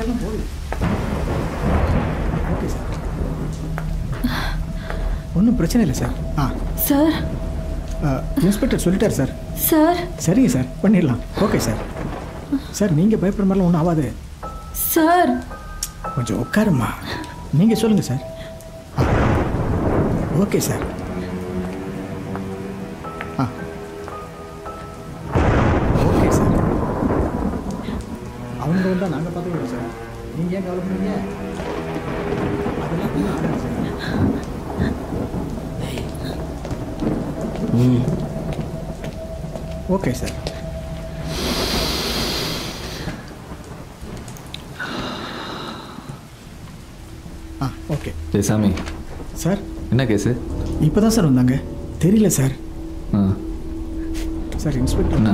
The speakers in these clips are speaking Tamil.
எஃப்ஐஆர் போகுது. ஓகே சார், ஒன்றும் பிரச்சனை இல்லை சார். சார் இன்ஸ்பெக்டர் சொல்லிட்டார் சார். சார் சரிங்க சார், பண்ணிடலாம். Okay sir. சார் நீங்கள் பயப்படுற மாதிரிலாம் ஒன்றும் ஆகாது சார். கொஞ்சம் உட்காருமா. நீங்கள் சொல்லுங்கள் sir. Okay sir. Okay sir. அவங்க வந்தால் நாங்கள் பார்த்துக்கிறோம் சார். நீங்கள் ஏன் கவலைப்படுறீங்க? அதெல்லாம் ஒன்றும் ஆகாது sir. Okay sir. Okay Jayasamy sir. என்ன கேஸு? இப்போ தான் சார் வந்தாங்க. தெரியல சார். சார் இன்ஸ்பெக்டர்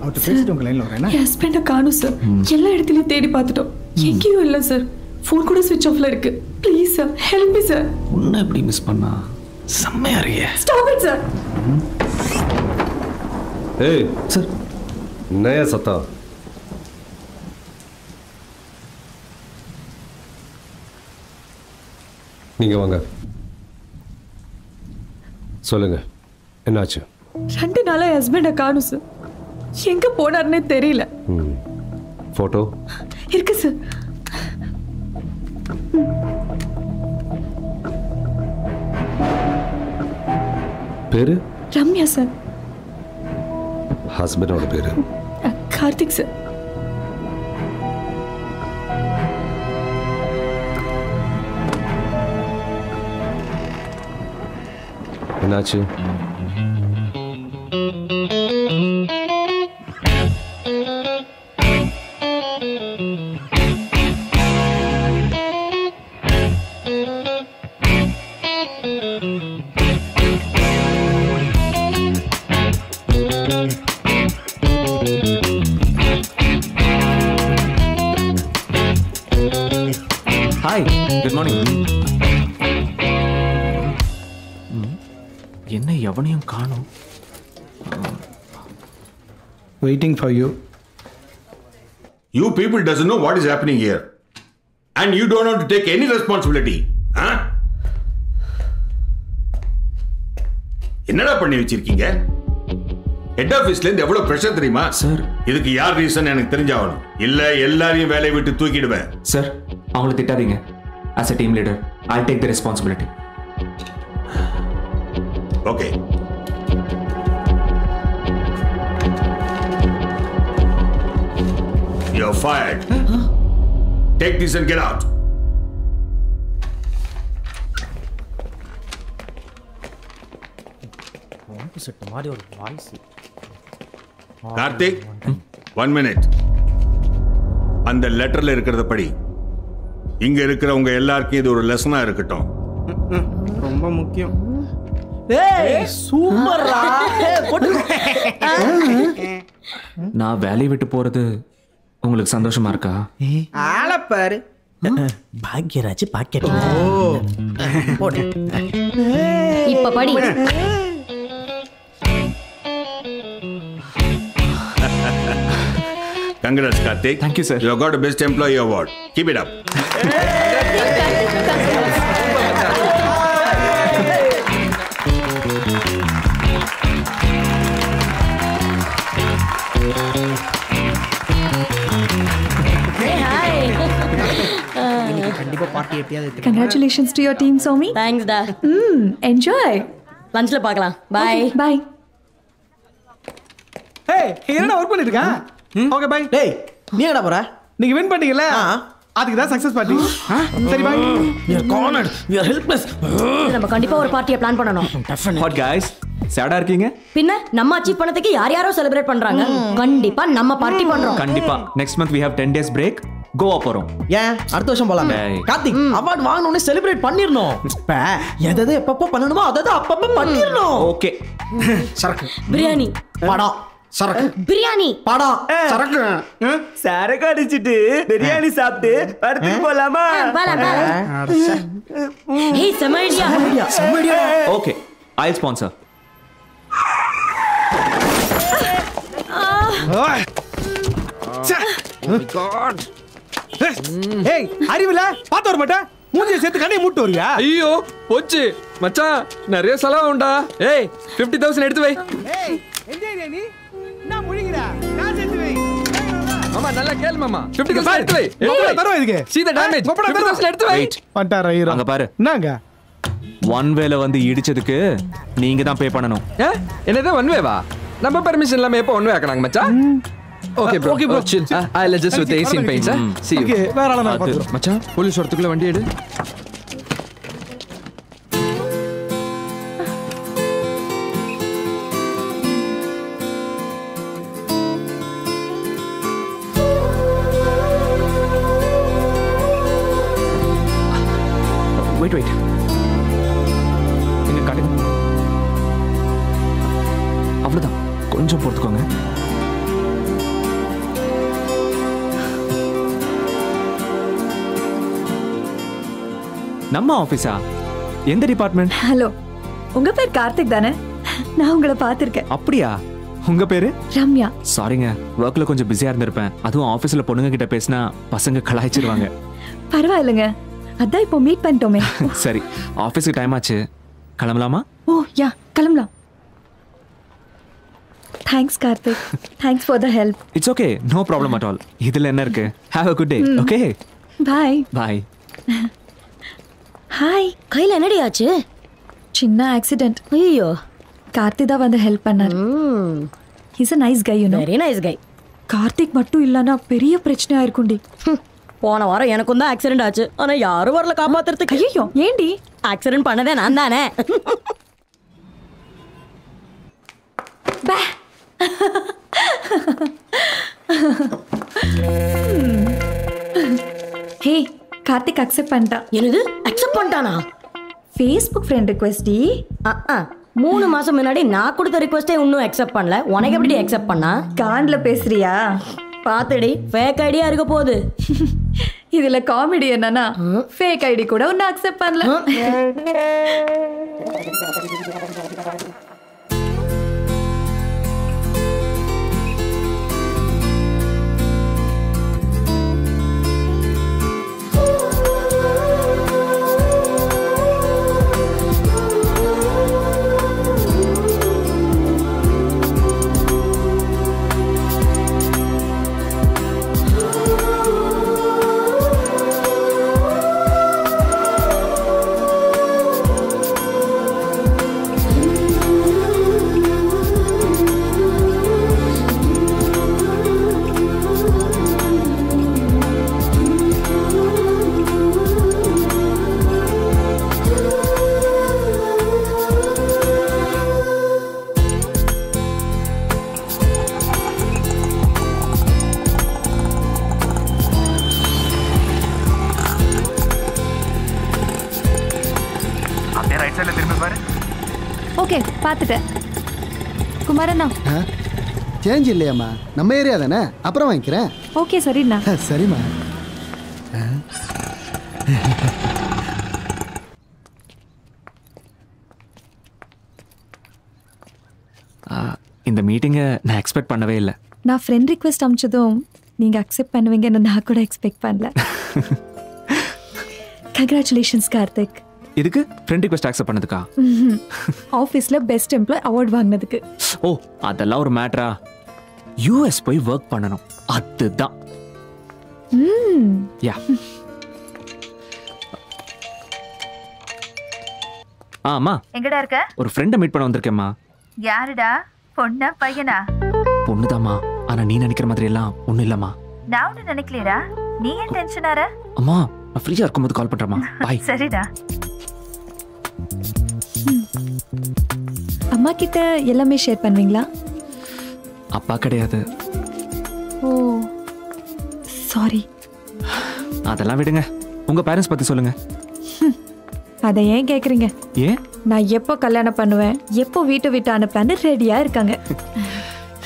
அவர்கிட்ட பேசிட்டு உங்கள் லைனில் வரேன். என் ஹஸ்பண்டை காணும் சார். எல்லா இடத்துலையும் தேடி பார்த்துட்டோம், எங்கேயும் இல்லை சார். ஃபோன் கூட ஸ்விட்ச் ஆஃப்ல இருக்கு. Please sir, help me sir. உன்னை எப்படி மிஸ் பண்ணா? செம்மையா இருக்கிய. Stop it sir. ஏய் சார், நயா சத்தா. நீங்க வாங்க, சொல்லுங்க என்னாச்சு? 2 நாளா என் ஹஸ்பண்டை காணும் சார். எங்க போனார்னே தெரியல. போட்டோ இருக்கு சார். பேரு? ரம்யா சார். ஹஸ்பண்டோட பேரு? கார்த்திக் சார். என்னாச்சு? Hi, good morning. என்ன எவனையும் காணோம். Waiting for you. You people doesn't know what is happening here. And you don't have to take any responsibility. Huh? என்னடா பண்ணி வச்சிருக்கீங்க? ஹெட் ஆபீஸ்ல இருந்து எவ்வளவு பிரஷர் தெரியுமா சார்? இதுக்கு யார் ரீசன் எனக்கு தெரிஞ்சாகணும். இல்ல எல்லாரையும் வேலையை விட்டு தூக்கிடுவேன். சார், அவங்கள திட்டாதீங்க. as a team leader I'll take the responsibility. Okay. You're fired. Take this and get out. Karthik, 1 minute. அந்த லெட்டர்ல இருக்கிறத படி. இங்க இருக்கிறவங்க எல்லாருக்கும் இது ஒரு லெசனா இருக்கட்டும். ரொம்ப முக்கியம். ஏய் சூப்பர்ரா. நான் வேலையை விட்டு போறது உங்களுக்கு சந்தோஷமா இருக்கா? ஆள பாரு. பாக்யராஜ் பாக்கெட். இப்ப படி. Congrats, Karthik. Thank you, sir. You have got a Best Employee Award. Keep it up. கண்டிப்பா பார்ட்டி எப்படியாவது. Congratulations to your team, Somi. Thanks da. Enjoy. லஞ்ச்ல பார்க்கலாம். பை. Bye. ஏய், என்னடா வர்க் பண்ணிட்டு இருக்க? Okay bye. டேய், நீ என்னடா போற? நீங்க வின் பண்ணீங்கல? அதுக்கு தான் சக்சஸ் பார்ட்டி. சரி by. We are cornered. We are helpless. நம்ம கண்டிப்பா ஒரு பார்ட்டியை பிளான் பண்ணனும். What guys? சேடா இருக்கீங்க? பின்ன நம்ம அச்சீவ் பண்ணதுக்கு யார் யாரோ செலிப்ரேட் பண்றாங்க. கண்டிப்பா நம்ம பார்ட்டி பண்றோம். கண்டிப்பா. Next month we have 10 days break. Goa போறோம். ஏன் அடுத்த வருஷம் போலாம். கார்த்திக், அவார்ட் வாங்கணும்னு செலிப்ரேட் பண்ணிரணும். இப்ப எதை எப்பப்ப பண்ணணுமோ அதை அப்பப்ப பண்ணிரணும். ஓகே. சரக்கு. பிரியாணி. படம். சரக்கு. பிரியாணி. படம். சரக்கு. சரக்கு அடிச்சிட்டு பிரியாணி சாப்பிட்டு படத்துக்கு போலாமா? ஹே சமைடியா. சமைடியா. Okay. I'll sponsor. Oh my god. ஏய் அறிவில பார்த்து வர மாட்டேன் மூஞ்சியை சேர்த்து கண்ணை மூட்டு வருவியா? ஐயோ போச்சு மச்சான், நிறைய செலவு உண்டா. ஏய் 50,000 எடுத்து வை. ஏய் எங்க நீ என்ன முழிங்கடா? காசு எடுத்து வை. மாமா நல்லா கேளு மாமா. 50,000 எடுத்து வை. தரோ இதுக்கு. See the damage. 50,000 எடுத்து வை. பண்டார ஹீரோ. அங்க பாரு. என்னங்க? ஒன் வேல வந்து இடிச்சதுக்கு நீங்க தான் பே பண்ணணும். என்னது ஒன் வேவா? நம்ம பெர்மிஷன் இல்லாம எப்போ ஒன் வே ஆக்கறாங்க மச்சான்? Okay bro. Okay bro. chill. I'll adjust with the AC paints. See you. Okay வேற ஆள நான் பாத்துறேன். மச்சான் போலீஸ் வரதுக்குள்ள வண்டி எடு. வெயிட் எங்க காட்டுங்க. அவ்வளவுதான், கொஞ்சம் பொறுத்துக்கோங்க. நம்ம ஆபீஸா? எந்த டிபார்ட்மெண்ட்? ஹலோ, உங்க பேர் கார்த்திக் தானே? நான் உங்களை பார்த்திருக்கேன். அப்படியா? உங்க பேரு? ரம்யா. சாரிங்க, ஒர்க்ல கொஞ்சம் பிஸியா இருந்திருப்பேன். அதுவும் ஆபீஸ்ல பொண்ணுங்க கிட்ட பேசினா பசங்க கலாய்ச்சிருவாங்க. பரவாயில்லைங்க, அதான் இப்போ மீட் பண்ணிட்டோமே. சரி, ஆபீஸ்க்கு டைம் ஆச்சு, கிளம்பலாமா? ஓ யா, கிளம்பலாம். Thanks Karthik, thanks for the help. It's okay, no problem at all. இதுல என்ன இருக்கு? Have a good day. Okay bye. Bye. Hi. கையில என்னடி ஆச்சு? சின்ன ஆக்சிடென்ட். ஐயோ. கார்த்திக் தான் வந்து ஹெல்ப் பண்ணார். He's a nice guy, you know. Very nice guy. Karthik மட்டும் இல்லனா பெரிய பிரச்சனையா இருக்கும்டி. போன வாரம் எனக்கும் தான் ஆக்சிடென்ட் ஆச்சு, ஆனா யாரும் வரல காப்பாத்துறதுக்கு. ஐயோ, ஏண்டி? ஆக்சிடென்ட் பண்ணதே நான் தானே. ஹே, கார்த்திக் அக்செப்ட் பண்ணிட்டான். என்னது அக்செப்ட் பண்ணிட்டானா? Facebook friend request D. 3 மாசம் முன்னாடி நான் கொடுத்த ரிக்வெஸ்டே இன்னும் அக்செப்ட் பண்ணல. உனக்கு எப்படி அக்செப்ட் பண்ணா? காண்ட்ல பேசுறியா? பாத்துடி, ஃபேக் ஐடியா இருக்க போகுது. இதுல காமெடி என்னன்னா, ஃபேக் ஐடி கூட ஒன்னு அக்செப்ட் பண்ணல. ஓகே, பார்த்துட்டேன். குமாரண்ணா, சேஞ்ச் இல்லையாம்மா? நம்ம ஏரியா தானே, அப்புறம் வாங்கிக்கிறேன். ஓகே சரிண்ணா. சரிம்மா. இந்த மீட்டிங்கை நான் எக்ஸ்பெக்ட் பண்ணவே இல்லை. நான் ஃப்ரெண்ட் ரிக்வெஸ்ட் அனுப்பிச்சதும் நீங்க அக்செப்ட் பண்ணுவீங்கன்னு நான் கூட எக்ஸ்பெக்ட் பண்ணல. கங்க்ராச்சுலேஷன்ஸ் கார்த்திக். இதுக்கு ஃப்ரெண்ட் ரிக்வெஸ்ட் அக்செப்ட் பண்ணதுக்கா? ஆஃபீஸ்ல பெஸ்ட் எம்ப்ளாய் அவார்ட் வாங்கினதுக்கு. ஓ, அதெல்லாம் ஒரு மேட்டரா? யூஎஸ் போய் ஒர்க் பண்ணணும், அதுதான். யா. ஆமா, எங்கடா இருக்க? ஒரு ஃப்ரெண்டை மீட் பண்ண வந்திருக்கேம்மா. யாருடா? பொண்ணா பையனா? பொண்ணுதாம்மா, ஆனா நீ நினைக்கிற மாதிரி எல்லாம் ஒண்ணும் இல்லம்மா. நான் ஒன்னும் நினைக்கலடா, நீ ஏன் டென்ஷன் ஆற? அம்மா, நான் ஃப்ரீயா இருக்கும்போது கால் பண்றேம்மா. பை. சரிடா. அம்மா கிட்ட எல்லாமே ஷேர் பண்ணுவீங்களா? அப்பா கிடையாது. ஓ சாரி. அதெல்லாம் விடுங்க, உங்க பேரண்ட்ஸ் பத்தி சொல்லுங்க. அதை ஏன் கேக்குறீங்க? ஏன்? நான் எப்போ கல்யாணம் பண்ணுவேன், எப்போ வீட்டை விட்டு அனுப்பலான்னு ரெடியா இருக்காங்க.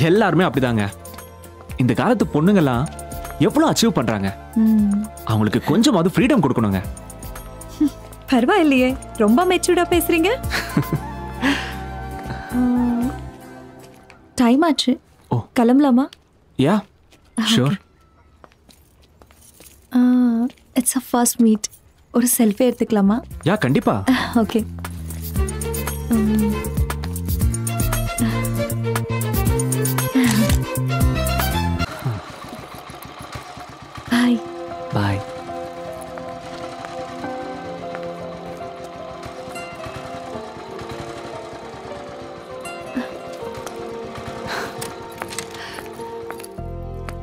எல்லாருமே அப்படிதாங்க. இந்த காலத்து பொண்ணுங்கெல்லாம் எவ்வளவு அச்சீவ் பண்றாங்க. அவங்களுக்கு கொஞ்சமாவது ஃப்ரீடம் கொடுக்கணுங்க. பரவாயில்லையே, ரொம்ப மெச்சூர்டா பேசுறீங்க. டைம் ஆச்சு, கிளம்பலாமா? Yeah sure. It's a first meet. ஒரு செல்ஃபி எடுத்துக்கலாமா? யா கண்டிப்பா. ஓகே. பாய். பாய்.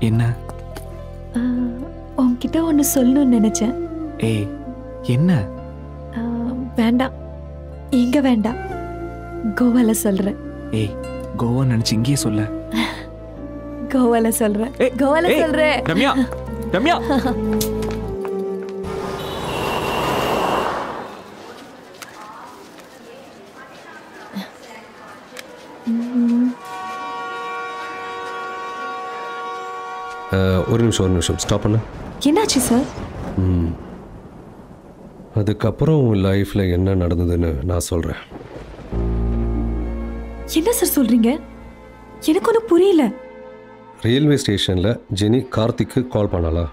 என்ன? உன்கிட்ட ஒன்று சொல்லணும்னு நினைச்சேன். ஏய் என்ன? வேண்டாம், இங்க வேண்டாம், கோவால சொல்றேன். ஏய் கோவா நினைச்சு இங்கேயே சொல்ல. கோவால சொல்றேன். கோவால சொல்றேன். ரம்யா, ரம்யா. ஒரு நிமிஷம் ஸ்டாப் பண்ண. என்னாச்சு சார்? அதுக்கப்புறம் உன் லைஃப்ல என்ன நடந்ததுன்னு நான் சொல்றேன். என்ன சார் சொல்றீங்க? எனக்கு ஒன்றும் புரியல. ரயில்வே ஸ்டேஷன்ல ஜெனி கார்த்திக்கு கால் பண்ணாளா?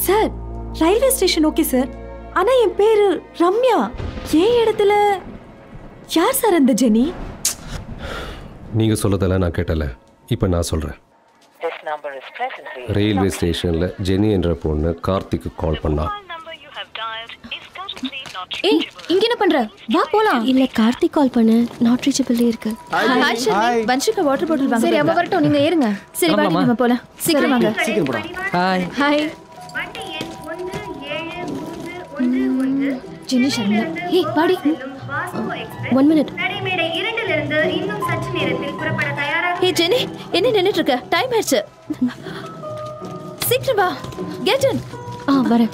Sir railway station okay sir, ஆனா என் பேரு ரம்யா. ஏன் இடத்துல யார் சார் அந்த ஜெனி? நீங்க சொல்லதெல்லாம் நான் கேட்டல, இப்போ நான் சொல்றேன். ரயில்வே ஸ்டேஷன்ல ஜெனி என்ற பொண்ணு கார்த்திக்கு கால் பண்ணா. ஏய் இங்க என்ன பண்ற? வா போலாம். இல்ல கார்த்திக் கால் பண்ணு, நாட் ரீச்சபிள் இருக்கு. Hi Sharmi, Vanshika water bottle வாங்க. சரி அவ வரட்டும், நீங்க ஏறுங்க. சரி வாங்க நம்ம போலாம். சீக்கிரம் வாங்க. சீக்கிரம் போடா. ஹாய். ஹாய். ஜெனி ஷர்மி. ஏய் பாடி. 1 minute. நடைமேடை 2 இருந்து இன்னும் சற்று நேரத்தில் புறப்பட தயாராக. ஏய் ஜெனி, என்ன நின்னுட்டு இருக்க? டைம் ஆயிடுச்சு. சீக்கிரம் வா. Get in. வரேன்.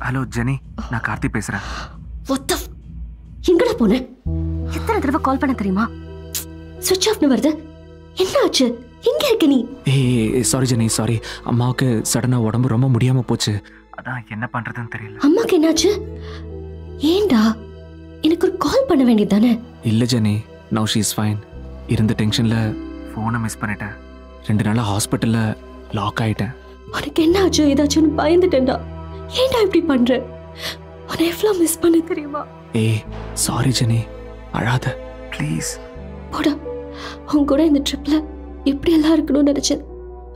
ஹலோ ஜெனி, நான் கார்த்தி பேசுறேன். எங்கடா போன? எத்தனை தடவை கால் பண்ண தெரியுமா? ஸ்விட்ச் ஆஃப்னு வருது. என்ன ஆச்சு? எங்க இருக்க நீ? ஏய் சாரி ஜெனி, சாரி. அம்மாவுக்கு சடனா உடம்பு ரொம்ப முடியாம போச்சு, அதான் என்ன பண்றதுன்னு தெரியல. அம்மாக்கு என்னாச்சு? ஏண்டா எனக்கு ஒரு கால் பண்ண வேண்டியது தானே? இல்ல Jenny, now she is fine. இருந்த டென்ஷன்ல போனை மிஸ் பண்ணிட்டேன். 2 நாளா ஹாஸ்பிட்டல்ல லாக் ஆயிட்டேன். உனக்கு என்ன ஆச்சு? ஏதாச்சும் பயந்துட்டேன்டா. ஏண்டா இப்படி பண்ற? உன்னை எவ்வளவு மிஸ் பண்ண தெரியுமா? ஏய் சாரி ஜெனி, அழாத ப்ளீஸ். போடா, உன் கூட இந்த ட்ரிப்ல எப்படி எல்லாம் இருக்கணும்னு நினைச்சேன்.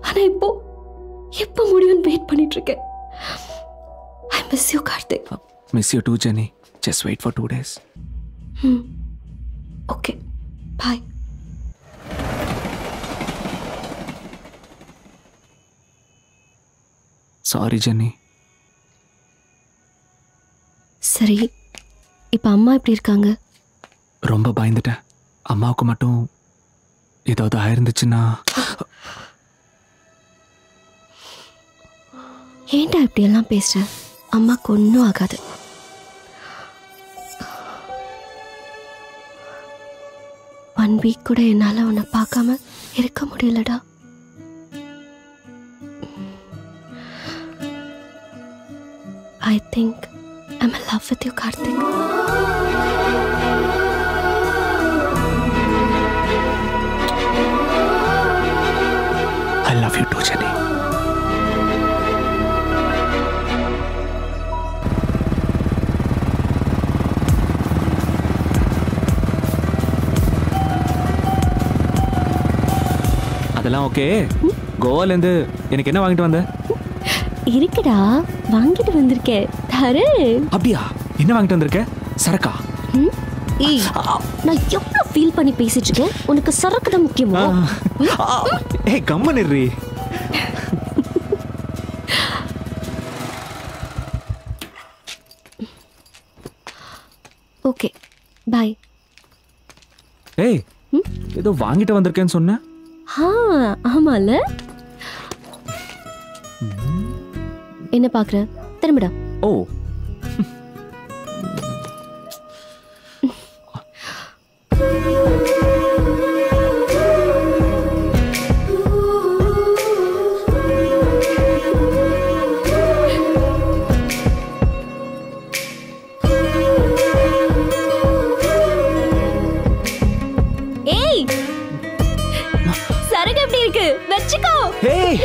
ஆனா எப்போ முடியும்னு வெயிட் பண்ணிட்டு இருக்கேன். I miss you Karthik. Miss you too Jenny. Just wait for 2 days. Okay bye. Sorry Jenny. சரி, இப்ப அம்மா எப்படி இருக்காங்க? ரொம்ப பயந்துட்டேன். அம்மாவுக்கு மட்டும் ஏதாவது ஆயிருந்துச்சுன்னா. ஏன்டா இப்படி எல்லாம் பேசுற? அம்மாக்கு ஒன்றும் ஆகாது. ஒன் வீக் கூட என்னால உன்னை பார்க்காம இருக்க முடியலடா. I think I'm in love with you, Karthik. I love you too, Jenny. அதெல்லாம் ஓகே. கோவால இருந்து எனக்கு என்ன வாங்கிட்டு வந்த? இருக்குடா, வாங்கிட்டு வந்திருக்கேன். தரு. அப்படியா? என்ன வாங்கிட்டு வந்திருக்க? சரக்கா? ஏய், நான் எவ்வளவு ஃபீல் பண்ணி பேசிட்டு இருக்கேன். உனக்கு சரக்கு தான் முக்கியமா? ஏய் கம்மன் இருறி. Okay bye. ஏய் ஏதோ வாங்கிட்டு வந்திருக்கேன்னு சொன்ன? ஆமால. என்ன பாக்குற? திரும்படா. ஓ சரக்கு எப்படி இருக்கு? வெச்சுக்கோ. ஏய்